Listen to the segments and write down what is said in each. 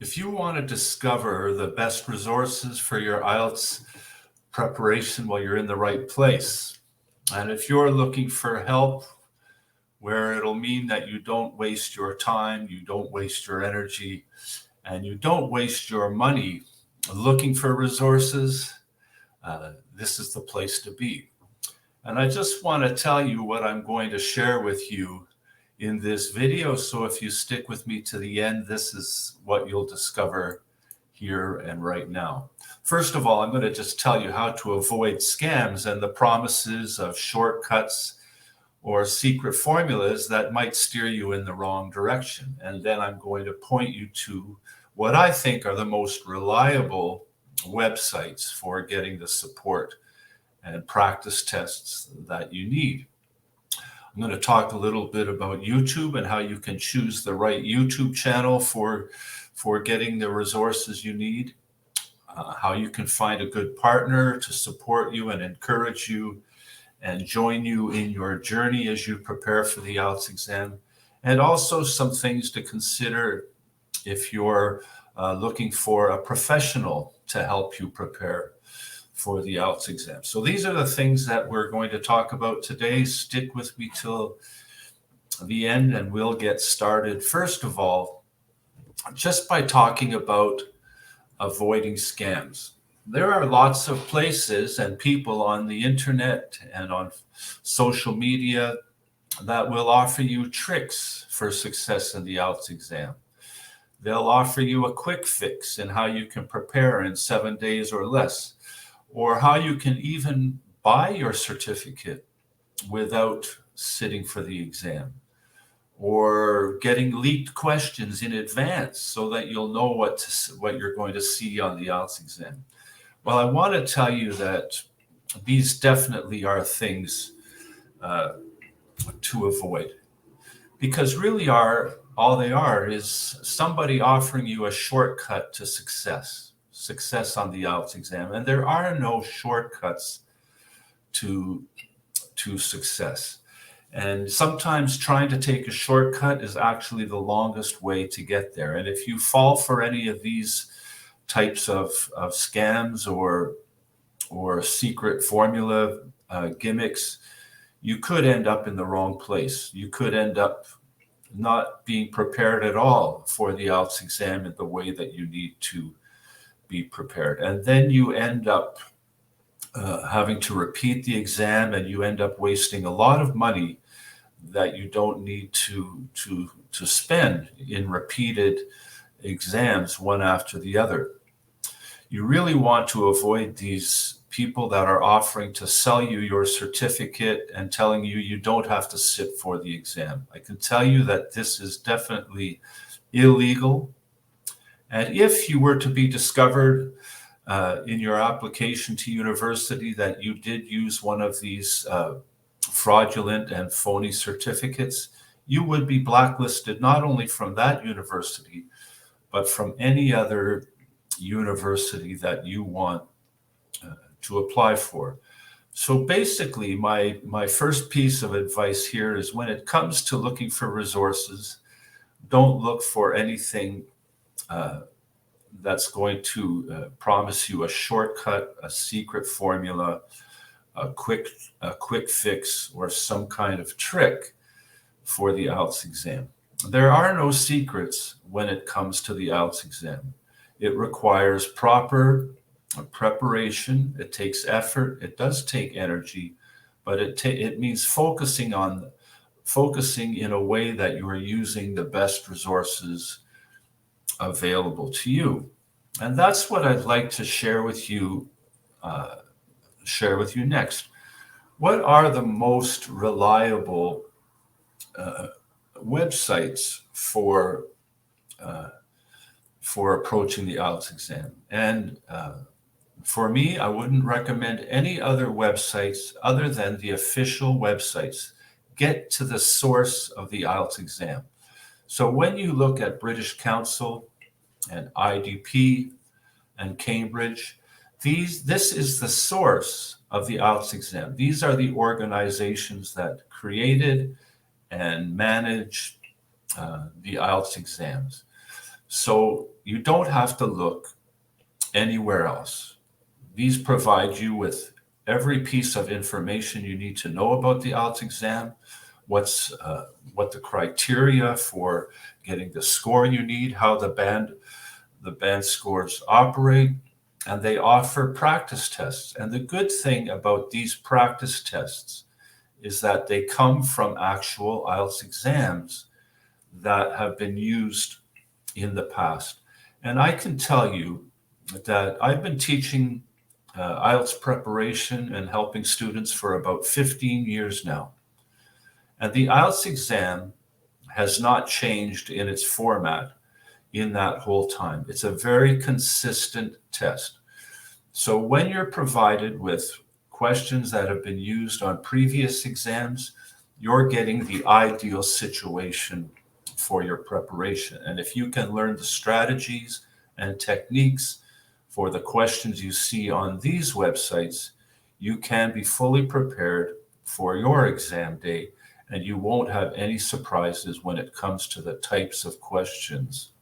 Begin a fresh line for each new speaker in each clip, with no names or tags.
If you want to discover the best resources for your IELTS preparation, well, you're in the right place. And if you're looking for help where it'll mean that you don't waste your time, you don't waste your energy, and you don't waste your money looking for resources, this is the place to be. And I just want to tell you what I'm going to share with you in this video. So if you stick with me to the end, this is what you'll discover here and right now. First of all, I'm going to just tell you how to avoid scams and the promises of shortcuts or secret formulas that might steer you in the wrong direction. And then I'm going to point you to what I think are the most reliable websites for getting the support and practice tests that you need. I'm going to talk a little bit about YouTube and how you can choose the right YouTube channel for getting the resources you need, how you can find a good partner to support you and encourage you and join you in your journey as you prepare for the IELTS exam, and also some things to consider if you're looking for a professional to help you prepare for the IELTS exam. So these are the things that we're going to talk about today. Stick with me till the end and we'll get started. First of all, just by talking about avoiding scams. There are lots of places and people on the internet and on social media that will offer you tricks for success in the IELTS exam. They'll offer you a quick fix in how you can prepare in 7 days or less, or how you can even buy your certificate without sitting for the exam, or getting leaked questions in advance so that you'll know what you're going to see on the IELTS exam. Well, I want to tell you that these definitely are things to avoid, because really all they are is somebody offering you a shortcut to success on the IELTS exam. And there are no shortcuts to success. And sometimes trying to take a shortcut is actually the longest way to get there. And if you fall for any of these types of scams or secret formula gimmicks, you could end up in the wrong place. You could end up not being prepared at all for the IELTS exam in the way that you need to be prepared. And then you end up having to repeat the exam, and you end up wasting a lot of money that you don't need to spend in repeated exams one after the other. You really want to avoid these people that are offering to sell you your certificate and telling you you don't have to sit for the exam. I can tell you that this is definitely illegal. And if you were to be discovered in your application to university that you did use one of these fraudulent and phony certificates, you would be blacklisted not only from that university, but from any other university that you want to apply for. So basically, my first piece of advice here is, when it comes to looking for resources, don't look for anything that's going to promise you a shortcut, a secret formula, a quick fix, or some kind of trick for the IELTS exam. There are no secrets when it comes to the IELTS exam. It requires proper preparation. It takes effort. It does take energy, but it means focusing in a way that you are using the best resources available to you. And that's what I'd like to share with you next. What are the most reliable websites for approaching the IELTS exam? And for me, I wouldn't recommend any other websites other than the official websites. Get to the source of the IELTS exam. So when you look at British Council and IDP and Cambridge, this is the source of the IELTS exam. These are the organizations that created and manage the IELTS exams. So you don't have to look anywhere else. These provide you with every piece of information you need to know about the IELTS exam, what the criteria for getting the score you need, how the band scores operate, and they offer practice tests. And the good thing about these practice tests is that they come from actual IELTS exams that have been used in the past. And I can tell you that I've been teaching IELTS preparation and helping students for about 15 years now. And the IELTS exam has not changed in its format in that whole time. It's a very consistent test. So when you're provided with questions that have been used on previous exams, you're getting the ideal situation for your preparation. And if you can learn the strategies and techniques for the questions you see on these websites, you can be fully prepared for your exam day, and you won't have any surprises when it comes to the types of questions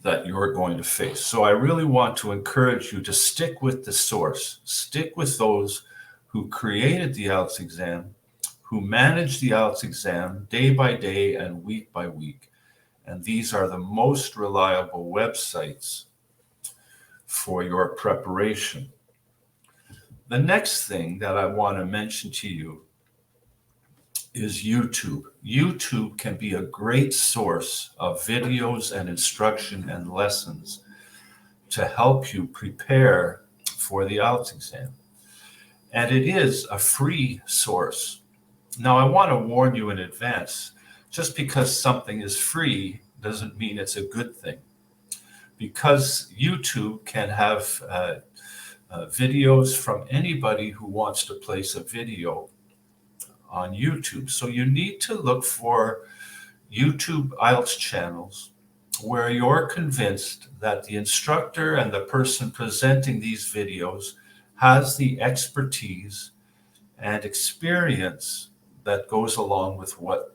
that you're going to face. So I really want to encourage you to stick with the source, stick with those who created the IELTS exam, who manage the IELTS exam day by day and week by week. And these are the most reliable websites for your preparation. The next thing that I want to mention to you is YouTube. YouTube can be a great source of videos and instruction and lessons to help you prepare for the IELTS exam. And it is a free source. Now, I want to warn you in advance, just because something is free doesn't mean it's a good thing. Because YouTube can have videos from anybody who wants to place a video on YouTube. So you need to look for YouTube IELTS channels where you're convinced that the instructor and the person presenting these videos has the expertise and experience that goes along with what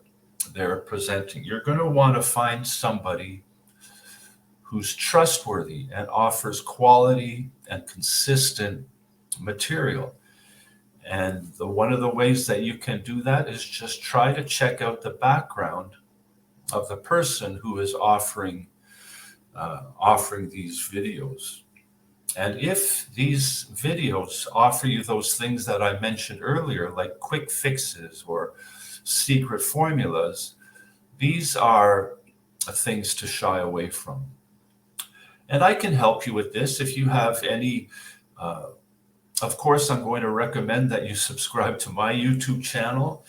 they're presenting. You're going to want to find somebody who's trustworthy and offers quality and consistent material. And one of the ways that you can do that is just try to check out the background of the person who is offering these videos. And if these videos offer you those things that I mentioned earlier, like quick fixes or secret formulas, these are things to shy away from. And I can help you with this if you have any. Of course, I'm going to recommend that you subscribe to my YouTube channel.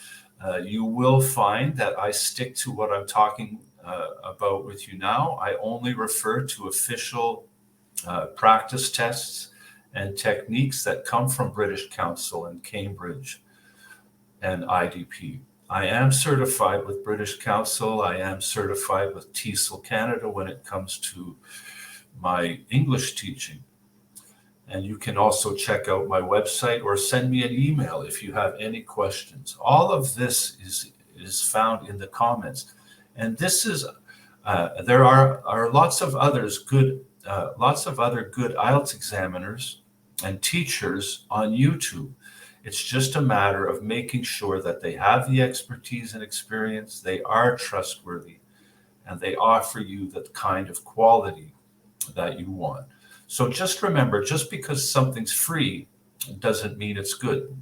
You will find that I stick to what I'm talking about with you now. I only refer to official practice tests and techniques that come from British Council and Cambridge and IDP. I am certified with British Council. I am certified with TESOL Canada when it comes to my English teaching. And you can also check out my website or send me an email if you have any questions. All of this is found in the comments. And this is there are lots of other good IELTS examiners and teachers on YouTube. It's just a matter of making sure that they have the expertise and experience, they are trustworthy, and they offer you the kind of quality that you want. So just remember, just because something's free doesn't mean it's good.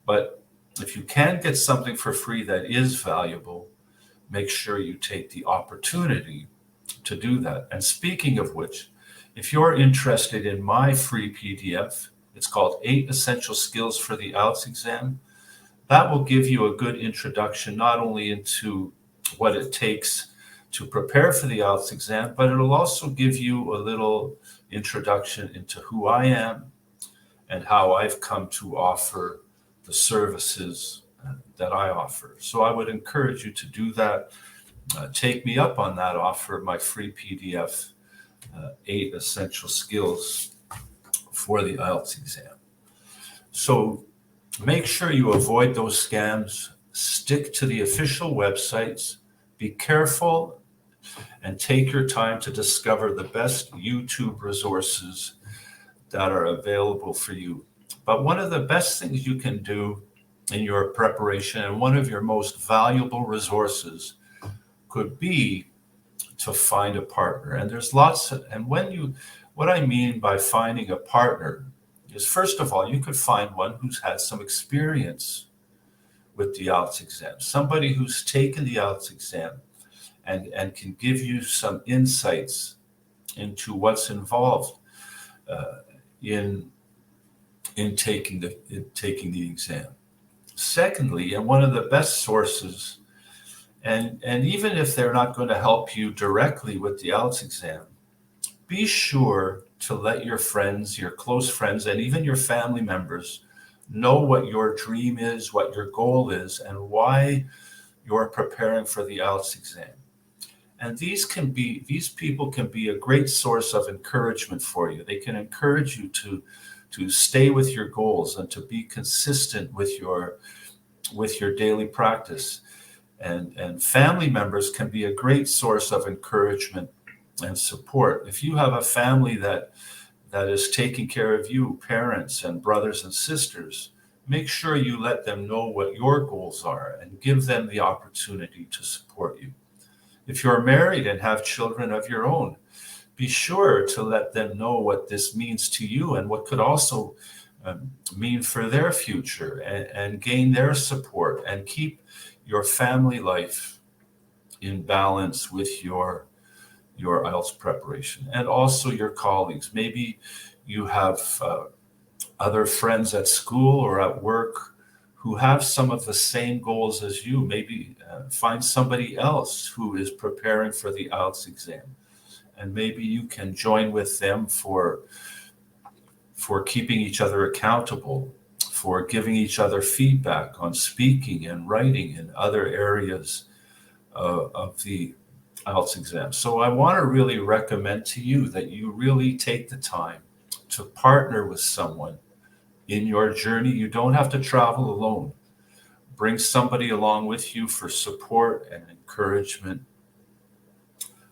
But if you can get something for free that is valuable, make sure you take the opportunity to do that. And speaking of which, if you're interested in my free PDF, it's called 8 Essential Skills for the IELTS Exam. That will give you a good introduction, not only into what it takes to prepare for the IELTS exam, but it'll also give you a little introduction into who I am and how I've come to offer the services that I offer. So I would encourage you to do that. Take me up on that offer, my free PDF, 8 Essential Skills for the IELTS exam. So make sure you avoid those scams. Stick to the official websites. Be careful and take your time to discover the best YouTube resources that are available for you. But one of the best things you can do in your preparation, and one of your most valuable resources, could be to find a partner. And there's lots of, and what I mean by finding a partner is, first of all, you could find one who's had some experience with the IELTS exam, somebody who's taken the IELTS exam and can give you some insights into what's involved in taking the exam. Secondly, and one of the best sources, and even if they're not going to help you directly with the IELTS exam, be sure to let your friends, your close friends, and even your family members know what your dream is, what your goal is, and why you're preparing for the IELTS exam. And these people can be a great source of encouragement for you. They can encourage you to stay with your goals and to be consistent with your daily practice. And family members can be a great source of encouragement and support. If you have a family that is taking care of you, parents and brothers and sisters, make sure you let them know what your goals are and give them the opportunity to support you. If you're married and have children of your own, be sure to let them know what this means to you and what could also mean for their future, and gain their support and keep your family life in balance with your IELTS preparation. And also your colleagues. Maybe you have other friends at school or at work who have some of the same goals as you. Maybe find somebody else who is preparing for the IELTS exam, and maybe you can join with them for keeping each other accountable, for giving each other feedback on speaking and writing and other areas of the IELTS exam. So I want to really recommend to you that you really take the time to partner with someone in your journey. You don't have to travel alone. Bring somebody along with you for support and encouragement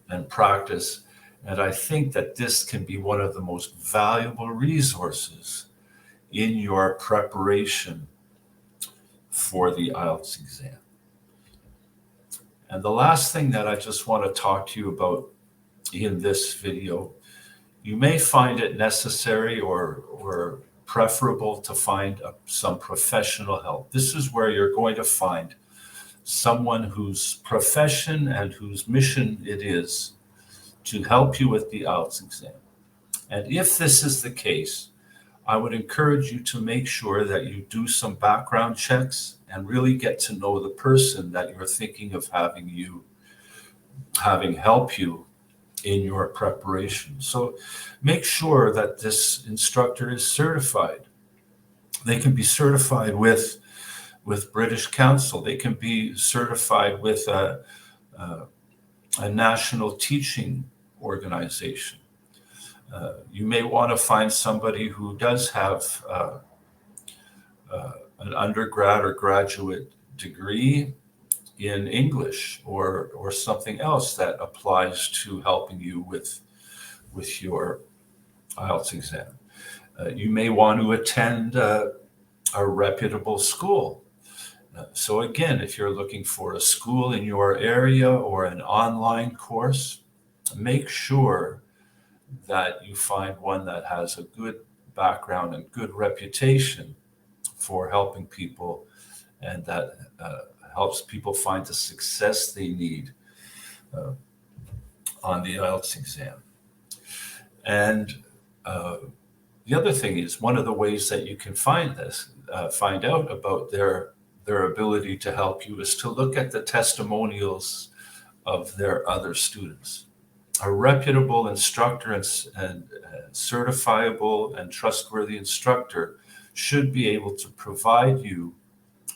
and practice. And I think that this can be one of the most valuable resources in your preparation for the IELTS exam. And the last thing that I just want to talk to you about in this video, you may find it necessary or preferable to find some professional help. This is where you're going to find someone whose profession and whose mission it is to help you with the IELTS exam. And if this is the case, I would encourage you to make sure that you do some background checks and really get to know the person that you're thinking of having help you in your preparation. So make sure that this instructor is certified. They can be certified with British Council. They can be certified with a national teaching organization. You may want to find somebody who does have an undergrad or graduate degree in English or something else that applies to helping you with your IELTS exam. You may want to attend a reputable school. So again, if you're looking for a school in your area or an online course, make sure that you find one that has a good background and good reputation for helping people, and that helps people find the success they need on the IELTS exam. And the other thing is, one of the ways that you can find out about their ability to help you is to look at the testimonials of their other students. A reputable instructor and certifiable and trustworthy instructor should be able to provide you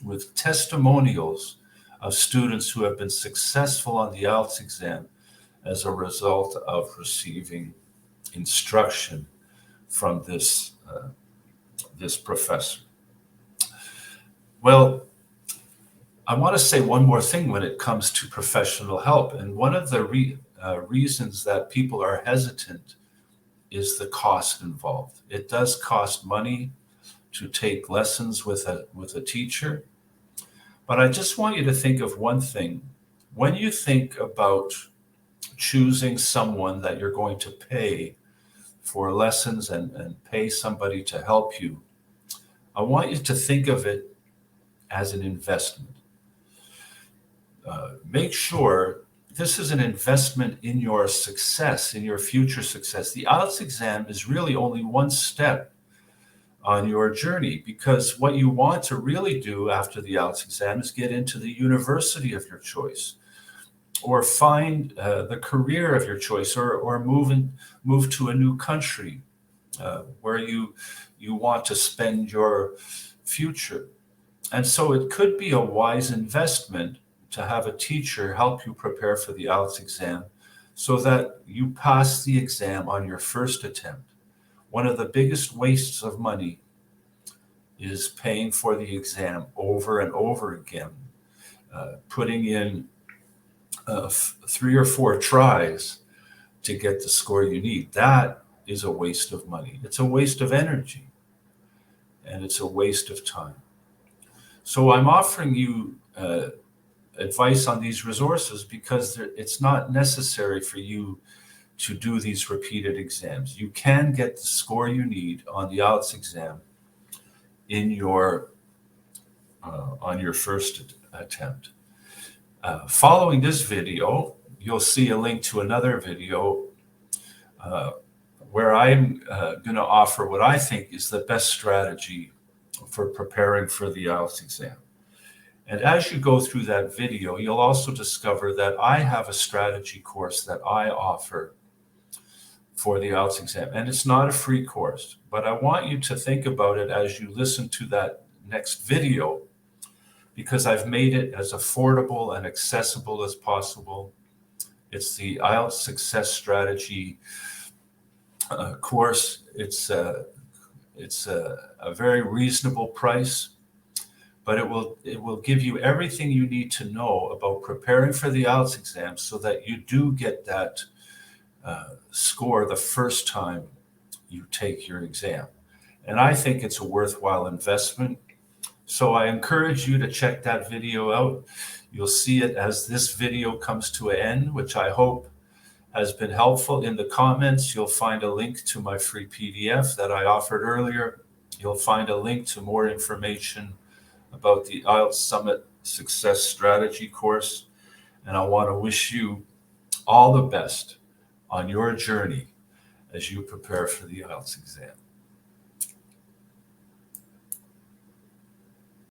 with testimonials of students who have been successful on the IELTS exam as a result of receiving instruction from this professor. Well, I want to say one more thing when it comes to professional help. And one of the reasons that people are hesitant is the cost involved. It does cost money to take lessons with a teacher. But I just want you to think of one thing. When you think about choosing someone that you're going to pay for lessons and pay somebody to help you, I want you to think of it as an investment. Make sure this is an investment in your success, in your future success. The IELTS exam is really only one step on your journey, because what you want to really do after the IELTS exam is get into the university of your choice, or find the career of your choice, or move to a new country where you want to spend your future. And so it could be a wise investment to have a teacher help you prepare for the IELTS exam so that you pass the exam on your first attempt. One of the biggest wastes of money is paying for the exam over and over again, putting in 3 or 4 tries to get the score you need. That is a waste of money. It's a waste of energy, and it's a waste of time. So I'm offering you advice on these resources because it's not necessary for you to do these repeated exams. You can get the score you need on the IELTS exam in your on your first attempt. Following this video, you'll see a link to another video where I'm going to offer what I think is the best strategy for preparing for the IELTS exam. And as you go through that video, you'll also discover that I have a strategy course that I offer for the IELTS exam. And it's not a free course, but I want you to think about it as you listen to that next video, because I've made it as affordable and accessible as possible. It's the IELTS Success Strategy course. It's a very reasonable price, but it will give you everything you need to know about preparing for the IELTS exam so that you do get that score the first time you take your exam. And I think it's a worthwhile investment. So I encourage you to check that video out. You'll see it as this video comes to an end, which I hope has been helpful. In the comments, you'll find a link to my free PDF that I offered earlier. You'll find a link to more information about the IELTS Summit Success Strategy course. And I want to wish you all the best on your journey as you prepare for the IELTS exam.